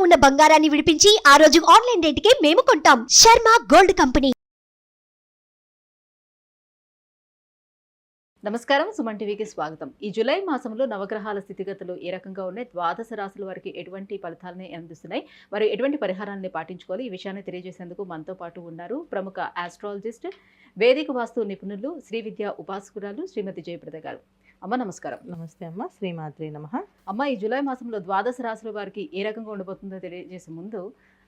ఉన్న బంగారాన్ని విడిపించి ఆ రోజు ఆన్లైన్ రేటుకే మేము కొంటాం. Sharma gold company. నమస్కారం, సుమన్ టీవీకి స్వాగతం. ఈ జూలై మాసంలో నవగ్రహాల స్థితిగతులు ఏ రకంగా ఉన్నాయి, ద్వాదశ రాశుల వారికి ఎటువంటి ఫలితాలని అందిస్తున్నాయి, మరి ఎటువంటి పరిహారాన్ని పాటించుకోవాలి, ఈ విషయాన్ని తెలియజేసేందుకు మనతో పాటు ఉన్నారు ప్రముఖ ఆస్ట్రాలజిస్ట్, వేదిక వాస్తు నిపుణులు, శ్రీ విద్యా ఉపాసకురాలు శ్రీమతి జయప్రద గారు. అమ్మ నమస్కారం. నమస్తే అమ్మ, శ్రీమాత్రి నమః. అమ్మ, ఈ జూలై మాసంలో ద్వాదశ రాశుల వారికి ఏ రకంగా ఉండబోతుందో తెలియజేసే ముందు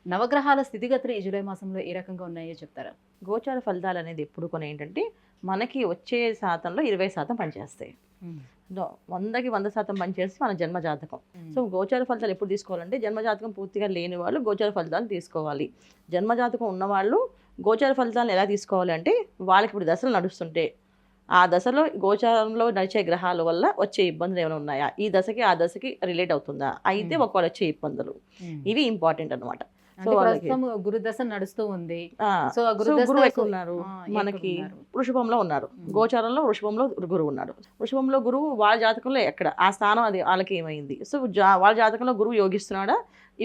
నవగ్రహాల స్థితిగతులు ఈ జూలై మాసంలో ఏ రకంగా ఉన్నాయో చెప్తారా? గోచార ఫలితాలు అనేది ఎప్పుడు కొన్ని ఏంటంటే మనకి వచ్చే శాతంలో 20% పనిచేస్తాయి. 100కి 100% పనిచేసి మన జన్మజాతకం. సో గోచార ఫలితాలు ఎప్పుడు తీసుకోవాలంటే జన్మజాతకం పూర్తిగా లేని వాళ్ళు గోచార ఫలితాలు తీసుకోవాలి. జన్మజాతకం ఉన్నవాళ్ళు గోచార ఫలితాలను ఎలా తీసుకోవాలి అంటే వాళ్ళకి ఇప్పుడు దశలు నడుస్తుంటే ఆ దశలో గోచారంలో నడిచే గ్రహాల వల్ల వచ్చే ఇబ్బందులు ఏమైనా ఉన్నాయా, ఈ దశకి ఆ దశకి రిలేట్ అవుతుందా, అయితే ఒకవేళ వచ్చే ఇబ్బందులు ఇవి ఇంపార్టెంట్ అనమాట. సో గురు దశ నడుస్తూ ఉంది. సో గురువు ఎక్కువ ఉన్నారు, మనకి వృషభంలో ఉన్నారు. గోచారంలో వృషభంలో గురువు ఉన్నాడు. వృషభంలో గురువు వాళ్ళ జాతకంలో ఎక్కడ ఆ స్థానం అది వాళ్ళకి ఏమైంది, సో వాళ్ళ జాతకంలో గురువు యోగిస్తున్నాడా,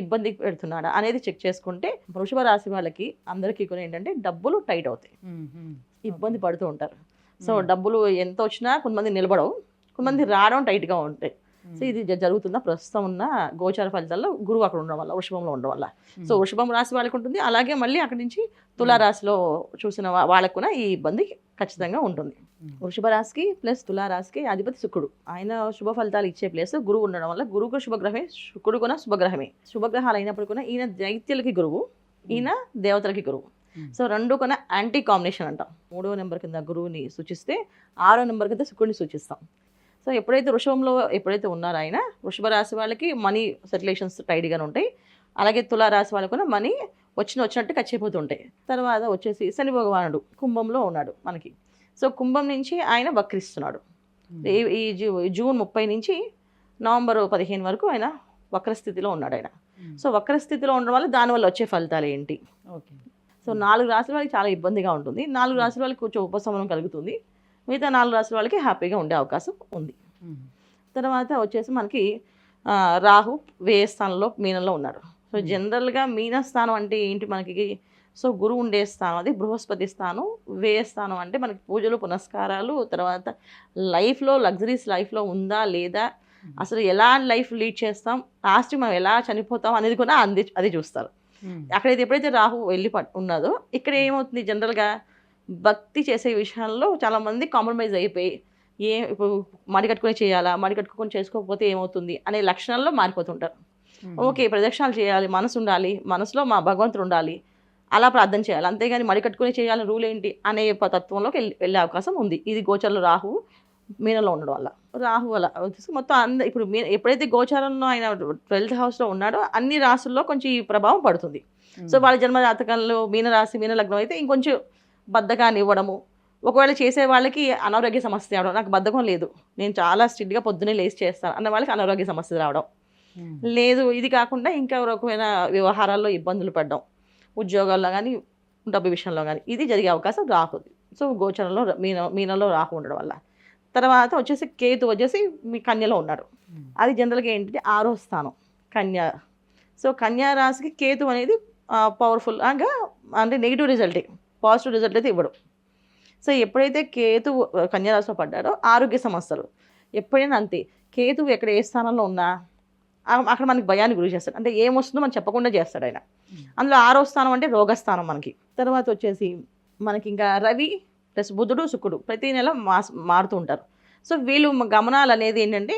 ఇబ్బంది పెడుతున్నాడా అనేది చెక్ చేసుకుంటే వృషభ రాశి వాళ్ళకి అందరికీ కూడా ఏంటంటే డబ్బులు టైట్ అవుతాయి, ఇబ్బంది పడుతూ ఉంటారు. సో డబ్బులు ఎంత వచ్చినా కొంతమంది నిలబడవు, కొంతమంది రావడం టైట్గా ఉంటాయి. సో ఇది జరుగుతున్న ప్రస్తుతం ఉన్న గోచార ఫలితాల్లో గురువు అక్కడ ఉండడం వల్ల, వృషభంలో ఉండడం వల్ల. సో వృషభం రాశి వాళ్ళకి ఉంటుంది, అలాగే మళ్ళీ అక్కడి నుంచి తులారాశిలో చూసిన వాళ్ళకు కూడా ఈ ఇబ్బంది ఖచ్చితంగా ఉంటుంది. వృషభ రాశికి ప్లస్ తులారాశికి అధిపతి శుక్రుడు, ఆయన శుభ ఫలితాలు ఇచ్చే ప్లేస్ గురువు ఉండడం వల్ల గురువుకు శుభగ్రహమే, శుక్రుడు కూడా శుభగ్రహమే. శుభగ్రహాలు అయినప్పుడు కూడా ఈయన దైత్యులకి గురువు, ఈయన దేవతలకి గురువు. సో రెండు కూడా యాంటీ కాంబినేషన్ అంటాం. 3వ నెంబర్ కింద గురువుని సూచిస్తే 6వ నెంబర్ కింద శుక్రుడిని సూచిస్తాం. సో ఎప్పుడైతే వృషభంలో ఎప్పుడైతే ఉన్నారో ఆయన, వృషభ రాశి వాళ్ళకి మనీ సర్క్యులేషన్స్ టైట్గానే ఉంటాయి, అలాగే తులారాశి వాళ్ళకు కూడా మనీ వచ్చినట్టు ఖర్చయిపోతూ ఉంటాయి. తర్వాత వచ్చేసి శని భగవానుడు కుంభంలో ఉన్నాడు మనకి. సో కుంభం నుంచి ఆయన వక్రిస్తున్నాడు. ఈ జూన్ 30 నుంచి నవంబర్ 15 వరకు ఆయన వక్రస్థితిలో ఉన్నాడు ఆయన. సో వక్రస్థితిలో ఉండడం వల్ల దానివల్ల వచ్చే ఫలితాలు ఏంటి? ఓకే, సో 4 రాశుల వాళ్ళకి చాలా ఇబ్బందిగా ఉంటుంది. 4 రాశుల వాళ్ళకి కొంచెం ఉపశమనం కలుగుతుంది, మిగతా 4 రాశుల వాళ్ళకి హ్యాపీగా ఉండే అవకాశం ఉంది. తర్వాత వచ్చేసి మనకి రాహు వ్యయ స్థానంలో మీనంలో ఉన్నారు. సో జనరల్గా మీన స్థానం అంటే ఏంటి మనకి? సో గురువు ఉండే స్థానం అది బృహస్పతి స్థానం. వ్యయ స్థానం అంటే మనకి పూజలు పునస్కారాలు, తర్వాత లైఫ్లో లగ్జరీస్ లైఫ్లో ఉందా లేదా, అసలు ఎలా లైఫ్ లీడ్ చేస్తాం, లాస్ట్ మనం ఎలా చనిపోతాం అనేది కూడా అది చూస్తారు. అక్కడైతే ఎప్పుడైతే రాహు వెళ్ళి ఉన్నదో ఇక్కడ ఏమవుతుంది, జనరల్గా భక్తి చేసే విషయాల్లో చాలామంది కాంప్రమైజ్ అయిపోయి ఇప్పుడు మడి కట్టుకొని చేయాలా, మడి కట్టుకొని చేసుకోకపోతే ఏమవుతుంది అనే లక్షణాల్లో మారిపోతుంటారు. ఓకే, ప్రదక్షిణాలు చేయాలి, మనసు ఉండాలి, మనసులో మా భగవంతుడు ఉండాలి, అలా ప్రార్థన చేయాలి, అంతేగాని మడి కట్టుకొని చేయాలని రూల్ ఏంటి అనే తత్వంలోకి వెళ్ళే అవకాశం ఉంది. ఇది గోచరంలో రాహు మీనంలో ఉండడం వల్ల. రాహు వల్ల మొత్తం ఇప్పుడు ఎప్పుడైతే గోచారంలో ఆయన 12th హౌస్లో ఉన్నాడో అన్ని రాశుల్లో కొంచెం ఈ ప్రభావం పడుతుంది. సో వాళ్ళ జన్మజాతకంలో మీనరాశి మీన లగ్నం అయితే ఇంకొంచెం బద్ధకాన్ని ఇవ్వడము, ఒకవేళ చేసే వాళ్ళకి అనారోగ్య సమస్య రావడం, నాకు బద్ధకం లేదు నేను చాలా స్ట్రిక్ట్గా పొద్దున్నే లేచి చేస్తాను అన్న వాళ్ళకి అనారోగ్య సమస్య రావడం లేదు. ఇది కాకుండా ఇంకా రకమైన వ్యవహారాల్లో ఇబ్బందులు పడడం, ఉద్యోగాల్లో కానీ డబ్బు విషయంలో కానీ ఇది జరిగే అవకాశం రాహు. సో గోచరంలో మీనంలో రాహు ఉండడం వల్ల. తర్వాత వచ్చేసి కేతు వచ్చేసి మీ కన్యలో ఉన్నాడు. అది జనరల్గా ఏంటంటే 6వ స్థానం కన్య. సో కన్యా రాశికి కేతు అనేది పవర్ఫుల్గా అంటే నెగిటివ్ రిజల్టే, పాజిటివ్ రిజల్ట్ అయితే ఇవ్వడం. సో ఎప్పుడైతే కేతు కన్యా రాశిలో పడ్డాడో ఆరోగ్య సమస్యలు ఎప్పుడైనా అంతే. కేతు ఎక్కడ ఏ స్థానంలో ఉన్నా అక్కడ మనకి భయాన్ని గురి చేస్తాడు, అంటే ఏమొస్తుందో మనం చెప్పకుండా చేస్తాడు ఆయన. అందులో 6వ స్థానం అంటే రోగస్థానం మనకి. తర్వాత వచ్చేసి మనకి ఇంకా రవి ప్లస్ బుధుడు శుక్రుడు ప్రతి నెల మారుతూ ఉంటారు. సో వీళ్ళు గమనాలు అనేది ఏంటంటే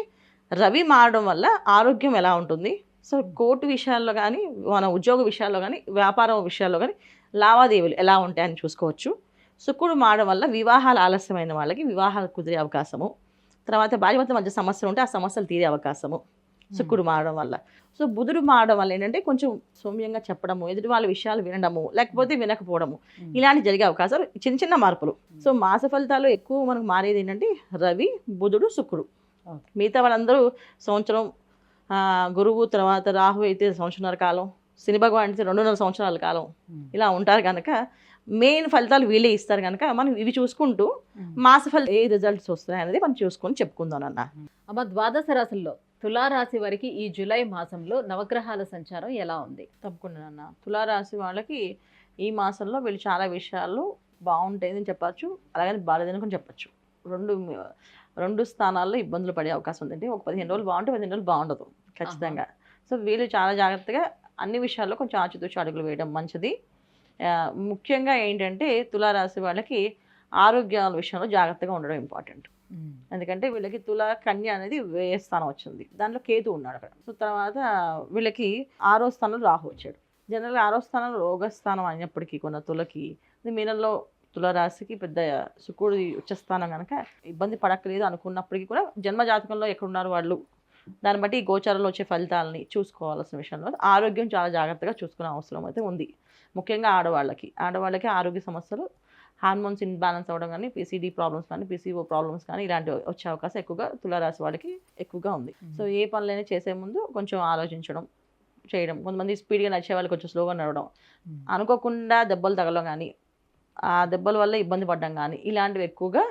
రవి మారడం వల్ల ఆరోగ్యం ఎలా ఉంటుంది, సో కోర్టు విషయాల్లో కానీ మన ఉద్యోగ విషయాల్లో కానీ వ్యాపారం విషయాల్లో కానీ లావాదేవీలు ఎలా ఉంటాయని చూసుకోవచ్చు. శుక్రుడు మారడం వల్ల వివాహాలు ఆలస్యమైన వాళ్ళకి వివాహాలు కుదిరే అవకాశము, తర్వాత భార్యాభర్తల మధ్య సమస్యలు ఉంటే ఆ సమస్యలు తీరే అవకాశము శుక్రుడు మారడం వల్ల. సో బుధుడు మారడం వల్ల ఏంటంటే కొంచెం సౌమ్యంగా చెప్పడము, ఎదుటి వాళ్ళ విషయాలు వినడము, లేకపోతే వినకపోవడము, ఇలాంటి జరిగే అవకాశాలు చిన్న చిన్న మార్పులు. సో మాస ఫలితాలు ఎక్కువ మనకు మారేది ఏంటంటే రవి బుధుడు శుక్రుడు. మిగతా వాళ్ళందరూ సంవత్సరం, గురువు తర్వాత రాహు అయితే సంవత్సరాల కాలం, శని భగవాన్ అయితే 2.5 సంవత్సరాల కాలం ఇలా ఉంటారు కనుక మెయిన్ ఫలితాలు వీళ్ళే ఇస్తారు కనుక మనం ఇవి చూసుకుంటూ మాస ఫలితం ఏ రిజల్ట్స్ వస్తాయి అనేది మనం చూసుకొని చెప్పుకుందాం అన్న. అమ్మ, ద్వాదశ రాశుల్లో తులారాశి వారికి ఈ జూలై మాసంలో నవగ్రహాల సంచారం ఎలా ఉంది? తప్పకుండా అన్న. తులారాశి వాళ్ళకి ఈ మాసంలో వీళ్ళు చాలా విషయాలు బాగుంటాయని చెప్పచ్చు, అలాగని బాగాలేదని కూడా చెప్పచ్చు. రెండు స్థానాల్లో ఇబ్బందులు పడే అవకాశం ఉంది. అంటే ఒక 15 రోజులు బాగుంటే 15 రోజులు బాగుండదు ఖచ్చితంగా. సో వీళ్ళు చాలా జాగ్రత్తగా అన్ని విషయాల్లో కొంచెం ఆచితూచి అడుగులు వేయడం మంచిది. ముఖ్యంగా ఏంటంటే తులారాశి వాళ్ళకి ఆరోగ్యాల విషయంలో జాగ్రత్తగా ఉండడం ఇంపార్టెంట్. ఎందుకంటే వీళ్ళకి తుల కన్య అనేది వ్యయ స్థానం వచ్చింది, దాంట్లో కేతు ఉన్నాడు అక్కడ. సో తర్వాత వీళ్ళకి 6వ స్థానంలో రాహు వచ్చాడు. జనరల్గా 6వ స్థానంలో రోగస్థానం అయినప్పటికీ కొన్న తులకి మీనంలో తులారాశికి పెద్ద శుక్రుడి ఉచ్చస్థానం కనుక ఇబ్బంది పడక్కలేదు అనుకున్నప్పటికీ కూడా జన్మజాతకంలో ఎక్కడున్నారు వాళ్ళు, దాన్ని బట్టి ఈ గోచారంలో వచ్చే ఫలితాలని చూసుకోవాల్సిన విషయంలో ఆరోగ్యం చాలా జాగ్రత్తగా చూసుకునే అవసరం అయితే ఉంది. ముఖ్యంగా ఆడవాళ్ళకి ఆరోగ్య సమస్యలు, హార్మోన్స్ ఇన్బ్యాలెన్స్ అవ్వడం కానీ, పీసీడీ ప్రాబ్లమ్స్ కానీ, పీసీఓ ప్రాబ్లమ్స్ కానీ ఇలాంటివి వచ్చే అవకాశం ఎక్కువగా తులారాశి వాళ్ళకి ఎక్కువగా ఉంది. సో ఏ పనులైనా చేసే ముందు కొంచెం ఆలోచించడం చేయడం. కొంతమంది స్పీడ్గా నడిచే వాళ్ళు కొంచెం స్లోగా నడవడం, అనుకోకుండా దెబ్బలు తగలడం కానీ, ఆ దెబ్బల వల్ల ఇబ్బంది పడడం కానీ ఇలాంటివి ఎక్కువగా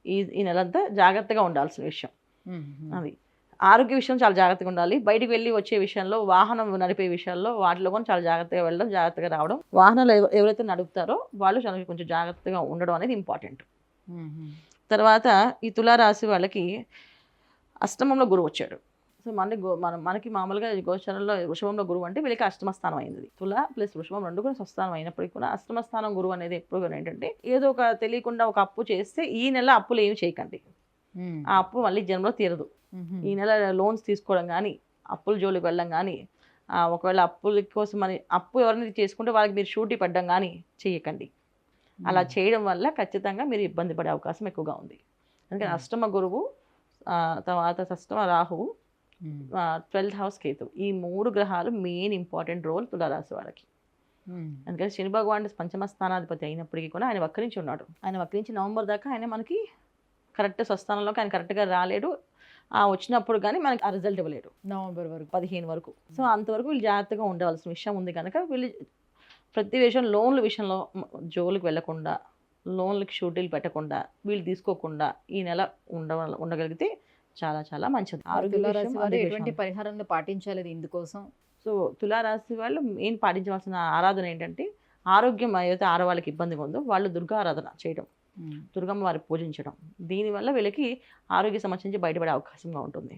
ఈ నెలంతా జాగ్రత్తగా ఉండాల్సిన విషయం. అది ఆరోగ్య విషయం చాలా జాగ్రత్తగా ఉండాలి. బయటికి వెళ్ళి వచ్చే విషయంలో, వాహనం నడిపే విషయాల్లో వాటిలో కూడా చాలా జాగ్రత్తగా వెళ్ళడం, జాగ్రత్తగా రావడం. వాహనాలు ఎవరైతే నడుపుతారో వాళ్ళు చాలా కొంచెం జాగ్రత్తగా ఉండడం అనేది ఇంపార్టెంట్. తర్వాత ఈ తులారాశి వాళ్ళకి అష్టమంలో గురువు వచ్చాడు. సో మనకి మామూలుగా గోచరంలో వృషభంలో గురువు అంటే వీళ్ళకి అష్టమ స్థానం అయింది. తుల ప్లస్ వృషభం రెండు కూడా స్వస్థానం అయినప్పటికీ కూడా అష్టమ స్థానం గురువు అనేది ఎప్పుడు ఏంటంటే ఏదో ఒక తెలియకుండా ఒక అప్పు చేస్తే ఈ నెల అప్పులు ఏమి చేయకండి, ఆ అప్పు మళ్ళీ జన్మలో తీరదు. ఈ నెల లోన్స్ తీసుకోవడం కానీ, అప్పుల జోలికి వెళ్ళడం కానీ, ఒకవేళ అప్పుల కోసం అప్పు ఎవరిని చేసుకుంటే వాళ్ళకి మీరు షూటీ పడ్డం కానీ చేయకండి. అలా చేయడం వల్ల ఖచ్చితంగా మీరు ఇబ్బంది పడే అవకాశం ఎక్కువగా ఉంది. అందుకని అష్టమ గురువు, తర్వాత షష్టమ రాహువు, 12th హౌస్ కేతు, ఈ 3 గ్రహాలు మెయిన్ ఇంపార్టెంట్ రోల్ తులారాశి వాళ్ళకి. అందుకని శని భగవానుడు పంచమ స్థానాధిపతి అయినప్పటికీ కూడా ఆయన వక్రించి ఉన్నాడు. ఆయన వక్రించి నవంబర్ దాకా ఆయన మనకి కరెక్ట్ స్వస్థానంలోకి ఆయన కరెక్ట్గా రాలేడు. వచ్చినప్పుడు కానీ మనకి ఆ రిజల్ట్ ఇవ్వలేడు నవంబర్ వరకు, 15 వరకు. సో అంతవరకు వీళ్ళు జాగ్రత్తగా ఉండవలసిన విషయం ఉంది కనుక వీళ్ళు ప్రతి విషయం లోన్ల విషయంలో జోలికి వెళ్లకుండా, లోన్లకి షూటీలు పెట్టకుండా, వీళ్ళు తీసుకోకుండా ఈ నెల ఉండగలిగితే చాలా చాలా మంచిది. ఎటువంటి పరిహారాన్ని పాటించాలి ఇందుకోసం? సో తులారాశి వాళ్ళు మెయిన్ పాటించవలసిన ఆరాధన ఏంటంటే, ఆరోగ్యం ఏదైతే ఆడవాళ్ళకి ఇబ్బందిగా ఉందో వాళ్ళు దుర్గా ఆరాధన చేయడం, దుర్గమ్మ వారి పూజించడం. దీనివల్ల వీళ్ళకి ఆరోగ్య సమస్య నుంచి బయటపడే అవకాశంగా ఉంటుంది.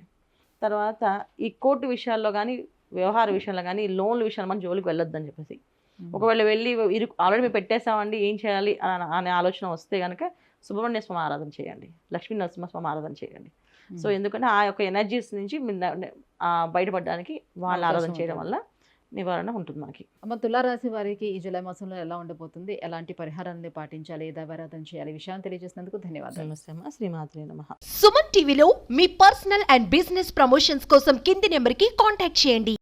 తర్వాత ఈ కోర్టు విషయాల్లో కానీ, వ్యవహార విషయంలో కానీ, లోన్ల విషయాల్లో మనం జోలికి వెళ్ళొద్దని చెప్పేసి, ఒకవేళ వెళ్ళి ఆల్రెడీ మేము పెట్టేసామండి ఏం చేయాలి అనే ఆలోచన వస్తే కనుక సుబ్రహ్మణ్య స్వామి ఆరాధన చేయండి, లక్ష్మీ నరసింహస్వామి ఆరాధన చేయండి. సో ఎందుకంటే ఆ యొక్క ఎనర్జీస్ నుంచి బయటపడడానికి వాళ్ళ ఆరాధన చేయడం వల్ల నివారణ ఉంటుంది మనకి. అమ్మ, తులారాశి వారికి ఈ జూలై మాసంలో ఎలా ఉండబోతుంది, ఎలాంటి పరిహారాన్ని పాటించాలి, దైవారాధన చేయాలి, విషయాన్ని తెలియజేసినందుకు ధన్యవాదాలు. నమస్తే అమ్మ. శ్రీమాత్రే నమః. సుమన్ టీవీలో మీ పర్సనల్ అండ్ బిజినెస్ ప్రమోషన్స్ కోసం కింది నెంబర్కి కాంటాక్ట్ చేయండి.